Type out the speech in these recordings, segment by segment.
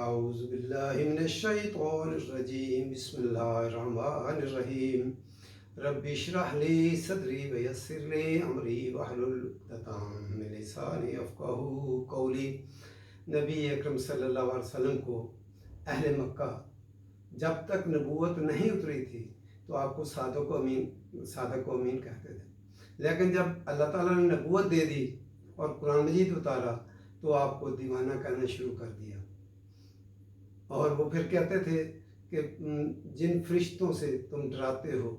اعوذ باللہ من الشیطان الرجیم بسم اللہ الرحمن الرحیم رب اشرح لی صدری ویسر لی امری واحلل عقدۃ من لسانی یفقہوا قولی۔ نبی اکرم صلی اللہ علیہ وسلم کو اہل مکہ جب تک نبوت نہیں اتری تھی تو آپ کو صادق و امین کہتے تھے، لیکن جب اللہ تعالیٰ نے نبوت دے دی اور قرآن مجید اتارا تو آپ کو دیوانہ کہنا شروع کر دیا، اور وہ پھر کہتے تھے کہ جن فرشتوں سے تم ڈراتے ہو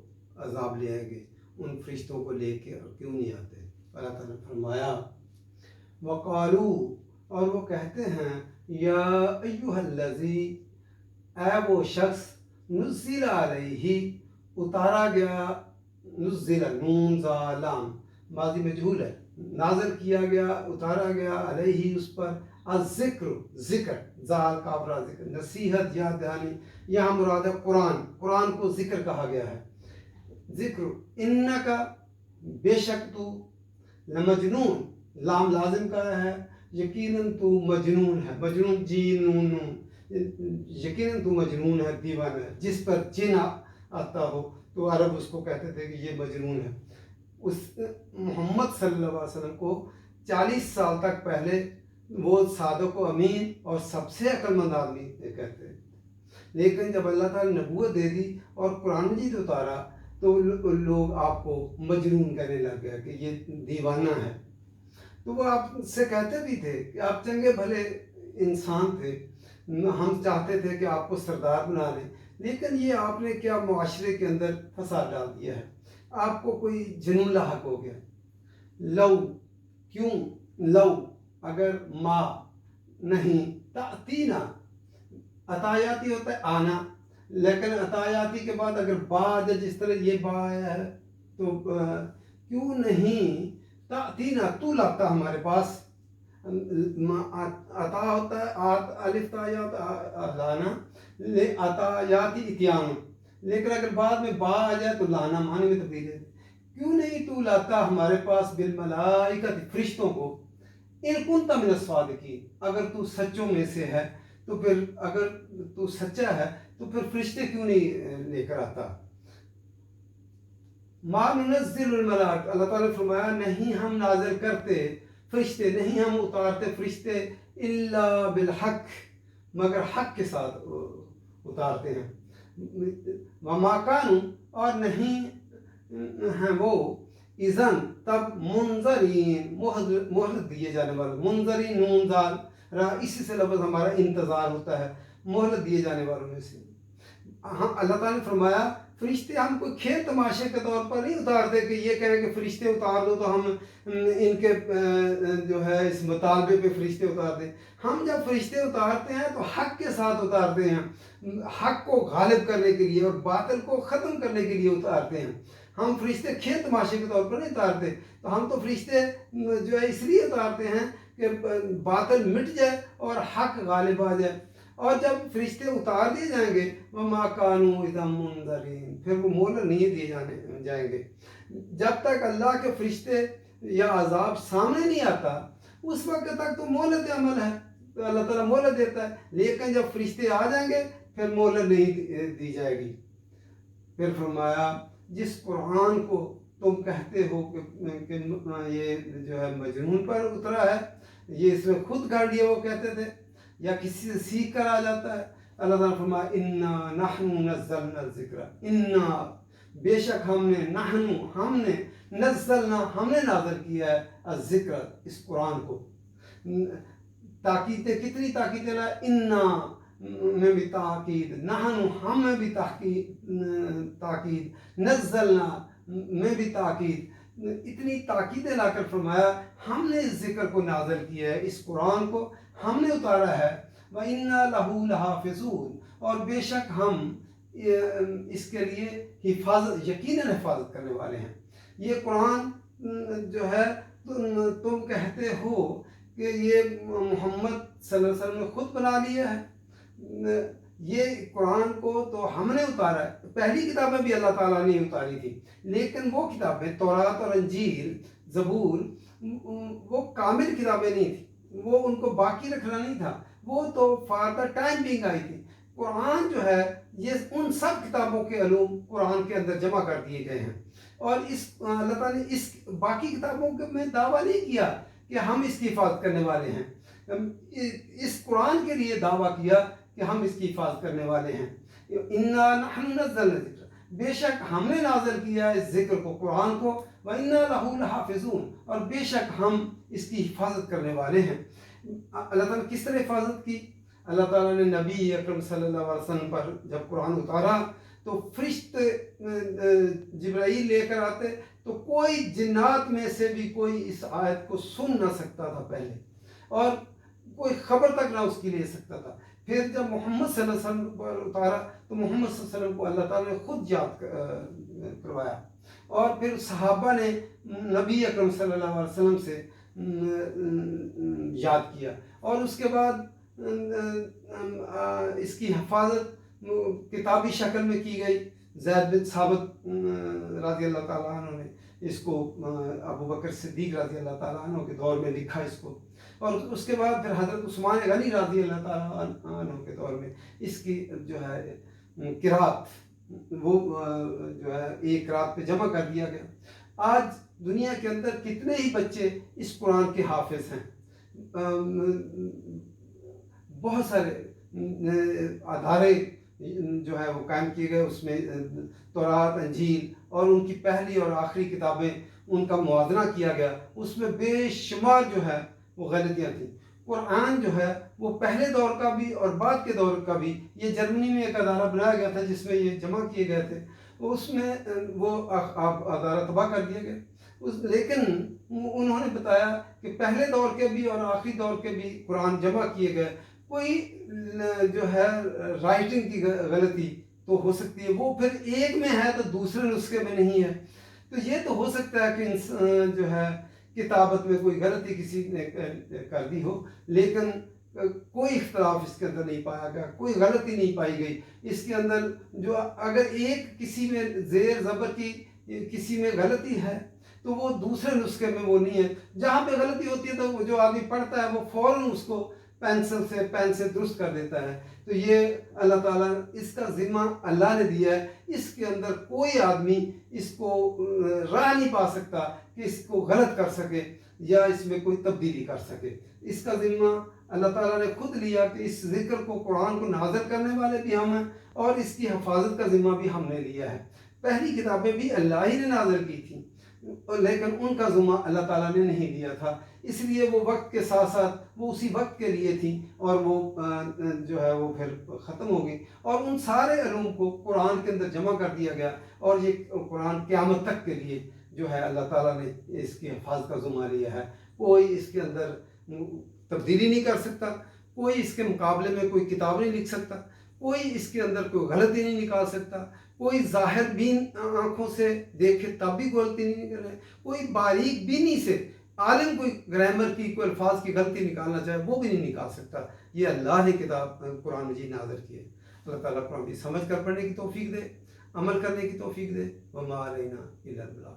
عذاب لے آئیں گے، ان فرشتوں کو لے کے اور کیوں نہیں آتے؟ اللہ تعالیٰ نے فرمایا وقالو، اور وہ کہتے ہیں یا ایھا الذی، اے وہ شخص نزل علیہ، اتارا گیا، نزل نون زا لام ماضی مجہول ہے، نازل کیا گیا، اتارا گیا، علیہ اس پر، الذکر ذکر، زال کافرہ ذکر، نصیحت یاد دہانی، یہاں مراد ہے قرآن کو ذکر کہا گیا ہے۔ ذکر انکا، بے شک تو، لمجنون، لام لازم کا ہے، یقیناً تو مجنون ہے، مجنون جیم نون نون، یقیناً تو مجنون ہے، دیوانہ ہے، جس پر جن آتا ہو تو عرب اس کو کہتے تھے کہ یہ مجنون ہے۔ اس محمد صلی اللہ علیہ وسلم کو 40 سال تک پہلے وہ صادق و امین اور سب سے عقل مند آدمی کہتے ہیں، لیکن جب اللہ تعالیٰ نے نبوت دے دی اور قرآن مجید اتارا تو لوگ آپ کو مجنون کہنے لگ گیا کہ یہ دیوانہ ہے۔ تو وہ آپ سے کہتے بھی تھے کہ آپ چنگے بھلے انسان تھے، ہم چاہتے تھے کہ آپ کو سردار بنا لیں، لیکن یہ آپ نے کیا معاشرے کے اندر فساد ڈال دیا ہے، آپ کو کوئی جنون لاحق ہو گیا۔ لو، کیوں، لو اگر ما نہیں، تأتینا، عطایاتی ہوتا ہے آنا، لیکن عطایاتی کے بعد اگر با آ جائے، جس طرح یہ با آیا ہے، تو کیوں نہیں تأتینا، تو لاتا ہمارے پاس، عطا ہوتا ہے الف تا یا لانا، عطایاتی اتیان، لیکن اگر بعد میں با آ جائے تو لانا معنی میں تبدیل ہے۔ کیوں نہیں تو لاتا ہمارے پاس بالملائکۃ، فرشتوں کو، ان کنت من الصادقین، اگر تو سچوں میں سے ہے تو پھر، اگر تو سچا ہے تو پھر فرشتے کیوں نہیں لے کر آتا؟ ما ننزل الملائکۃ، اللہ تعالیٰ نے فرمایا نہیں ہم نازل کرتے فرشتے، نہیں ہم اتارتے فرشتے، الا بالحق، مگر حق کے ساتھ اتارتے ہیں۔ وما کانوا، اور نہیں ہیں وہ، اذن تب، منظرین، مہلت دیے جانے والے، منظرین نون زال را، اسی سے لفظ ہمارا انتظار ہوتا ہے، مہلت دیے جانے والوں میں سے۔ ہم، اللہ تعالیٰ نے فرمایا فرشتے ہم کوئی کھیل تماشے کے طور پر نہیں اتارتے کہ یہ کہیں کہ فرشتے اتار دو تو ہم ان کے جو ہے اس مطالبے پہ فرشتے اتار دیں۔ ہم جب فرشتے اتارتے ہیں تو حق کے ساتھ اتارتے ہیں، حق کو غالب کرنے کے لیے اور باطل کو ختم کرنے کے لیے اتارتے ہیں۔ ہم فرشتے کھیل تماشے کے طور پر نہیں اتارتے، تو ہم تو فرشتے جو ہے اس لیے اتارتے ہیں کہ باطل مٹ جائے اور حق غالب آ جائے۔ اور جب فرشتے اتار دیے جائیں گے، وَمَا كَانُوا إِذًا مُنظَرِينَ، پھر وہ مہلت نہیں دیے جائیں گے۔ جب تک اللہ کے فرشتے یا عذاب سامنے نہیں آتا اس وقت تک تو مہلت عمل ہے، تو اللہ تعالیٰ مہلت دیتا ہے، لیکن جب فرشتے آ جائیں گے پھر مہلت نہیں دی جائے گی۔ پھر فرمایا جس قرآن کو تم کہتے ہو کہ یہ جو ہے مجنون پر اترا ہے، یہ اس میں خود گھڑ لیے وہ کہتے تھے یا کسی سے سیکھ کر آ جاتا ہے، اللہ تعالیٰ نے فرمایا انا نحن نزلنا الذکر، انا، بے شک ہم نے، نحن، ہم نے، نزلنا، ہم نے نازل کیا ہے، الذکر، اس قرآن کو۔ تاکید، کتنی تاکید ہے، انا میں بھی تاکید، نحن، ہم میں بھی تاکید، نزلنا میں بھی تاکید، اتنی تاکیدیں لا کر فرمایا ہم نے اس ذکر کو نازل کیا ہے، اس قرآن کو ہم نے اتارا ہے، وَإِنَّا لَهُ لَحَافِظُونَ، اور بے شک ہم اس کے لیے حفاظت، یقیناً حفاظت کرنے والے ہیں۔ یہ قرآن جو ہے تم کہتے ہو کہ یہ محمد صلی اللہ علیہ وسلم نے خود بنا لیا ہے، یہ قرآن کو تو ہم نے اتارا ہے۔ پہلی کتابیں بھی اللہ تعالیٰ نے اتاری تھی، لیکن وہ کتابیں تورات اور انجیل، زبور، وہ کامل کتابیں نہیں تھیں، وہ ان کو باقی رکھنا نہیں تھا، وہ تو for the time being I تھی۔ قرآن جو ہے یہ ان سب کتابوں کے علوم قرآن کے اندر جمع کر دیے گئے ہیں، اور اس اللہ تعالیٰ نے اس باقی کتابوں کے میں دعویٰ نہیں کیا کہ ہم اس کی حفاظت کرنے والے ہیں، اس قرآن کے لیے دعویٰ کیا کہ ہم اس کی حفاظت کرنے والے ہیں۔ انا نحن نزلنا الذکر، بے شک ہم نے نازل کیا اس ذکر کو، قرآن کو، وَإِنَّا لَهُ لَحَافِظُونَ، اور بے شک ہم اس کی حفاظت کرنے والے ہیں۔ اللہ تعالیٰ نے کس طرح حفاظت کی؟ اللہ تعالیٰ نے نبی اکرم صلی اللہ علیہ وسلم پر جب قرآن اتارا تو فرشتے جبرائیل لے کر آتے، تو کوئی جنات میں سے بھی کوئی اس آیت کو سن نہ سکتا تھا پہلے، اور کوئی خبر تک نہ اس کی لے سکتا تھا۔ پھر جب محمد صلی اللہ علیہ وسلم پر اتارا تو محمد صلی اللہ علیہ وسلم کو اللہ تعالیٰ نے خود یاد کروایا، اور پھر صحابہ نے نبی اکرم صلی اللہ علیہ وسلم سے یاد کیا، اور اس کے بعد اس کی حفاظت کتابی شکل میں کی گئی۔ زید بن ثابت رضی اللہ تعالیٰ عنہ نے اس کو ابو بکر صدیق رضی اللہ تعالیٰ عنہ کے دور میں لکھا اس کو، اور اس کے بعد پھر حضرت عثمان غنی رضی اللہ تعالیٰ عنہ کے دور میں اس کی جو ہے قرات وہ جو ہے ایک رات پہ جمع کر دیا گیا۔ آج دنیا کے اندر کتنے ہی بچے اس قرآن کے حافظ ہیں، بہت سارے ادارے جو ہے وہ قائم کیے گئے، اس میں تورات، انجیل اور ان کی پہلی اور آخری کتابیں ان کا موازنہ کیا گیا، اس میں بے شمار جو ہے وہ غلطیاں تھیں۔ قرآن جو ہے وہ پہلے دور کا بھی اور بعد کے دور کا بھی، یہ جرمنی میں ایک ادارہ بنایا گیا تھا جس میں یہ جمع کیے گئے تھے، اس میں وہ ادارہ تباہ کر دیا گیا، لیکن انہوں نے بتایا کہ پہلے دور کے بھی اور آخری دور کے بھی قرآن جمع کیے گئے۔ کوئی جو ہے رائٹنگ کی غلطی تو ہو سکتی ہے، وہ پھر ایک میں ہے تو دوسرے نسخے میں نہیں ہے، تو یہ تو ہو سکتا ہے کہ جو ہے کتابت میں کوئی غلطی کسی نے کر دی ہو، لیکن کوئی اختلاف اس کے اندر نہیں پایا گیا، کوئی غلطی نہیں پائی گئی اس کے اندر۔ جو اگر ایک کسی میں زیر زبر کی کسی میں غلطی ہے تو وہ دوسرے نسخے میں وہ نہیں ہے، جہاں پہ غلطی ہوتی ہے تو جو آدمی پڑھتا ہے وہ فوراً اس کو پین سے درست کر دیتا ہے۔ تو یہ اللہ تعالیٰ اس کا ذمہ اللہ نے دیا ہے، اس کے اندر کوئی آدمی اس کو راہ نہیں پا سکتا کہ اس کو غلط کر سکے یا اس میں کوئی تبدیلی کر سکے۔ اس کا ذمہ اللہ تعالیٰ نے خود لیا کہ اس ذکر کو، قرآن کو نازل کرنے والے بھی ہم ہیں، اور اس کی حفاظت کا ذمہ بھی ہم نے لیا ہے۔ پہلی کتابیں بھی اللہ ہی نے نازل کی تھیں، لیکن ان کا ذمہ اللہ تعالیٰ نے نہیں لیا تھا، اس لیے وہ وقت کے ساتھ ساتھ وہ اسی وقت کے لیے تھیں، اور وہ جو ہے وہ پھر ختم ہو گئی، اور ان سارے علوم کو قرآن کے اندر جمع کر دیا گیا، اور یہ قرآن قیامت تک کے لیے جو ہے اللہ تعالیٰ نے اس کی حفاظت کا ذمہ لیا ہے۔ کوئی اس کے اندر تبدیلی نہیں کر سکتا، کوئی اس کے مقابلے میں کوئی کتاب نہیں لکھ سکتا، کوئی اس کے اندر کوئی غلطی نہیں نکال سکتا، کوئی ظاہر بین آنکھوں سے دیکھے تب بھی غلطی نہیں کرے، کوئی باریک بینی سے عالم کوئی گرامر کی، کوئی الفاظ کی غلطی نکالنا چاہے وہ بھی نہیں نکال سکتا۔ یہ اللہ نے کتاب قرآن مجید نازل کی ہے۔ اللہ تعالیٰ قرآن مجید سمجھ کر پڑھنے کی توفیق دے، عمل کرنے کی توفیق دے۔ وما علینا الا البلاغ۔